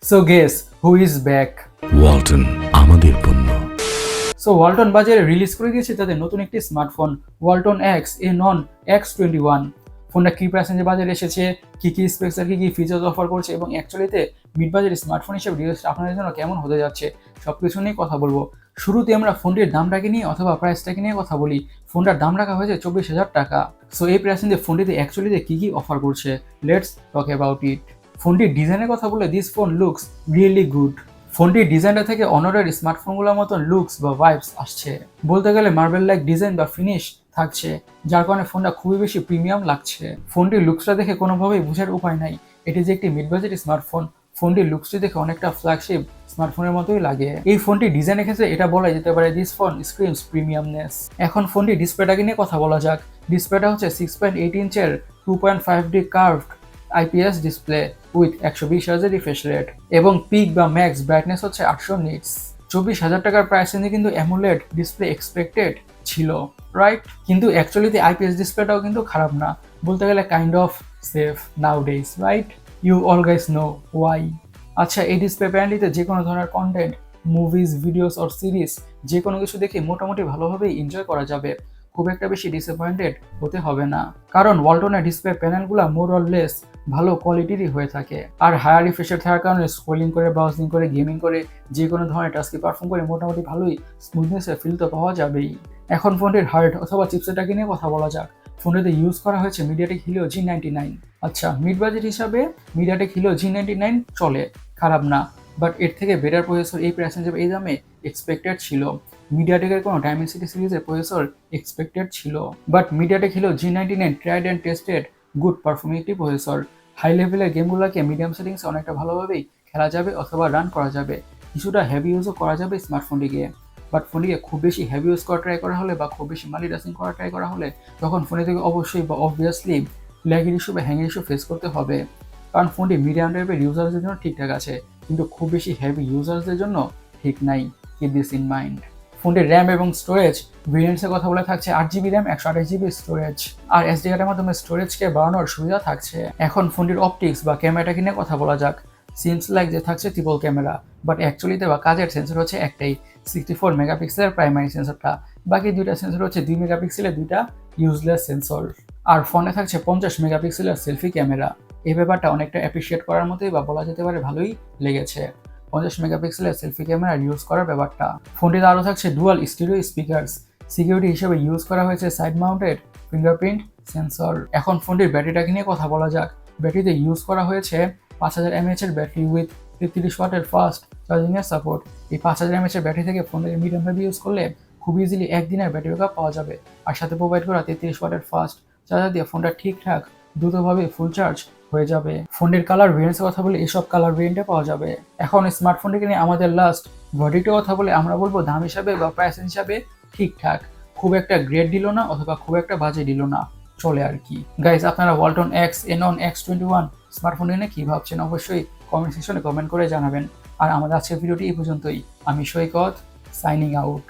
So guess who is back? Walton আমাদের পণ্য। So Walton বাজারে রিলিজ করে দিয়েছে তাদের নতুন একটি স্মার্টফোন ওয়ালটন XANON X21। ফোনটা কি প্রাইসে বাজারে এসেছে, কি কি স্পেক্স আর কি ফিচার্স অফার করছে এবং অ্যাকচুয়ালিতে মিড বাজারের স্মার্টফোন হিসেবে রিলিজ আপনাদের জন্য কেমন হতে যাচ্ছে সবকিছু নিয়ে কথা বলবো। শুরুতে আমরা ফোনটির দামটাকে নিয়ে অথবা প্রাইসটাকে নিয়ে কথা বলি। ফোনটার দাম রাখা হয়েছে 24,000 টাকা। সো এই প্রাইসে ফোনটিতে অ্যাকচুয়ালিতে কি কি অফার করছে, লেটস টক অ্যাবাউট ইট। ফোনটির ডিজাইনের কথা বলে this phone looks really good. ফোনটির ডিজাইনটা থেকে অনারের স্মার্টফোনগুলোর মতন লুকস বা ভাইবস আসছে, বলতে গেলে মার্বেল লাইক ডিজাইন বা ফিনিশ থাকছে, যার কারণে ফোনটা খুবই বেশি প্রিমিয়াম লাগছে। ফোনটির লুকসটা দেখে কোনোভাবেই বোঝার উপায় নাই এটি যে একটি মিড বাজেট স্মার্টফোন। ফোনটির লুকসটি দেখে অনেকটা ফ্ল্যাগশিপ স্মার্টফোনের মতোই লাগে। এই ফোনটির ডিজাইনের ক্ষেত্রে এটা বলা যেতে পারে দিস ফোন স্ক্রিমস প্রিমিয়ামনেস। এখন ফোনটির ডিসপ্লেটাকে নিয়ে কথা বলা যাক। ডিসপ্লেটা হচ্ছে 6.8 ইঞ্চের 2.5D curved IPS display with 120 হার্জের রিফ্রেশ রেট এবং পিক বা ম্যাক্স ব্রাইটনেস হচ্ছে 800 নিটস। 24,000 টাকার প্রাইস রেঞ্জে কিন্তু অ্যামোলেড ডিসপ্লে এক্সপেক্টেড ছিল, রাইট? কিন্তু অ্যাকচুয়ালিতে IPS ডিসপ্লেটাও কিন্তু খারাপ না, বলতে গেলে kind of safe nowadays, right? You all guys know why. আচ্ছা, এই ডিসপ্লে প্যানেলটিতে যে কোনো ধরনের content, movies, videos or series যে কোনো কিছু দেখে মোটামুটি ভালোভাবেই এনজয় করা যাবে। খুব একটা বেশি ডিসঅ্যাপয়েন্টেড হতে হবে না, কারণ ওয়ালটনের ডিসপ্লে প্যানেলগুলো মোর অর লেস ভালো কোয়ালিটিরই হয়ে থাকে। আর হায়ার রিফ্রেশার থাকার কারণে স্ক্রলিং করে, ব্রাউজিং করে, গেমিং করে, যে কোনো ধরনের টাস্কে পারফর্ম করে মোটামুটি ভালোই স্মুথনেসে ফিল তো পাওয়া যাবেই। এখন ফোনটির হার্ড অথবা চিপসেটটাকে নিয়ে কথা বলা যাক। ফোনটিতে ইউজ করা হয়েছে মিডিয়াটেক হিলিও G99। আচ্ছা, মিড বাজেট হিসাবে মিডিয়াটেক হিলিও G99 চলে, খারাপ না, বাট এর থেকে বেটার প্রসেসর এই প্রাইস রেঞ্জে এই দামে এক্সপেক্টেড ছিল। মিডিয়াটেকের কোনো ডায়মেনসিটি সিরিজের প্রসেসর এক্সপেক্টেড ছিল, but MediaTek Helio G99 tried and tested good performing একটি প্রসেসর। হাই লেভেলের গেমগুলোকে মিডিয়াম সেটিংসে অনেকটা ভালোভাবেই খেলা যাবে অথবা রান করা যাবে, কিছুটা হেভি ইউজও করা যাবে স্মার্টফোনটিকে। বাট ফোনটিকে খুব বেশি হেভি ইউজ করা ট্রাই করা হলে বা খুব বেশি মাল্টিটাস্কিং করা ট্রাই করা হলে তখন ফোনে থেকে অবশ্যই বা অবভিয়াসলি ল্যাগের ইস্যু বা হ্যাংয়ের ইস্যু ফেস করতে হবে, কারণ ফোনটি মিডিয়াম টাইপের ইউজার্সদের জন্য ঠিকঠাক আছে কিন্তু খুব বেশি হেভি ইউজার্সদের জন্য ঠিক নাই। Keep this in mind. ফোনটির র্যাম এবং স্টোরেজ ভেরিয়েন্টসের কথা বলে থাকছে 8GB র্যাম, 128GB স্টোরেজ, আর SD কার্ডের মাধ্যমে স্টোরেজকে বাড়ানোর সুবিধা থাকছে। এখন ফোনটির অপটিক্স বা ক্যামেরাটাকে নিয়ে কথা বলা যাক। সিমস লাইক যে থাকছে ট্রিপল ক্যামেরা, বাট অ্যাকচুয়ালিতে বা কাজের সেন্সর হচ্ছে একটাই, 64 মেগাপিক্সেলের প্রাইমারি সেন্সরটা। বাকি দুইটা সেন্সর হচ্ছে 2 মেগাপিক্সেলের দুইটা ইউজলেস সেন্সর। আর ফোনে থাকছে 50 মেগাপিক্সেলের সেলফি ক্যামেরা। এই ব্যাপারটা অনেকটা অ্যাপ্রিসিয়েট করার মতোই বা বলা যেতে পারে ভালোই লেগেছে, 50 মেগাপিক্সেলের সেলফি ক্যামেরা ইউজ করার ব্যাপারটা। ফোনটিতে আরও থাকছে ডুয়াল স্টিরিও স্পিকার্স। সিকিউরিটি হিসেবে ইউজ করা হয়েছে সাইড মাউন্টেড ফিঙ্গারপ্রিন্ট সেন্সর। এখন ফোনটির ব্যাটারিটাকে নিয়ে কথা বলা যাক। ব্যাটারিতে ইউজ করা হয়েছে 5000 mAh এর ব্যাটারি উইথ 33 ওয়াটের ফাস্ট চার্জিংয়ের সাপোর্ট। এই 5000 mAh এর ব্যাটারি থেকে ফোনের মিডিয়াম ভাবে ইউজ করলে খুব ইজিলি একদিনের ব্যাটারি ব্যাকআপ পাওয়া যাবে, আর সাথে প্রোভাইড করা 33 ওয়াটের ফাস্ট চার্জার দিয়ে ফোনটা ঠিকঠাক দ্রুতভাবে ফুল চার্জ হয়ে যাবে। ফোনটির কালার ভেরিয়েন্টসের কথা বলে এসব কালার ভেরিয়েন্টে পাওয়া যাবে। এখন স্মার্টফোনটিকে নিয়ে আমাদের লাস্ট ভার্ডিক্টের কথা বলে আমরা বলবো দাম হিসাবে বা প্রাইস হিসাবে ঠিকঠাক, খুব একটা গ্রেড দিল না অথবা খুব একটা বাজে দিল না, চলে আর কি। গাইস, আপনারা ওয়ালটন XANON X21 স্মার্টফোন নিয়ে কি ভাবছেন অবশ্যই কমেন্ট সেকশনে কমেন্ট করে জানাবেন। আর আমাদের আজকের ভিডিওটি এই পর্যন্তই। আমি সৈকত, সাইনিং আউট।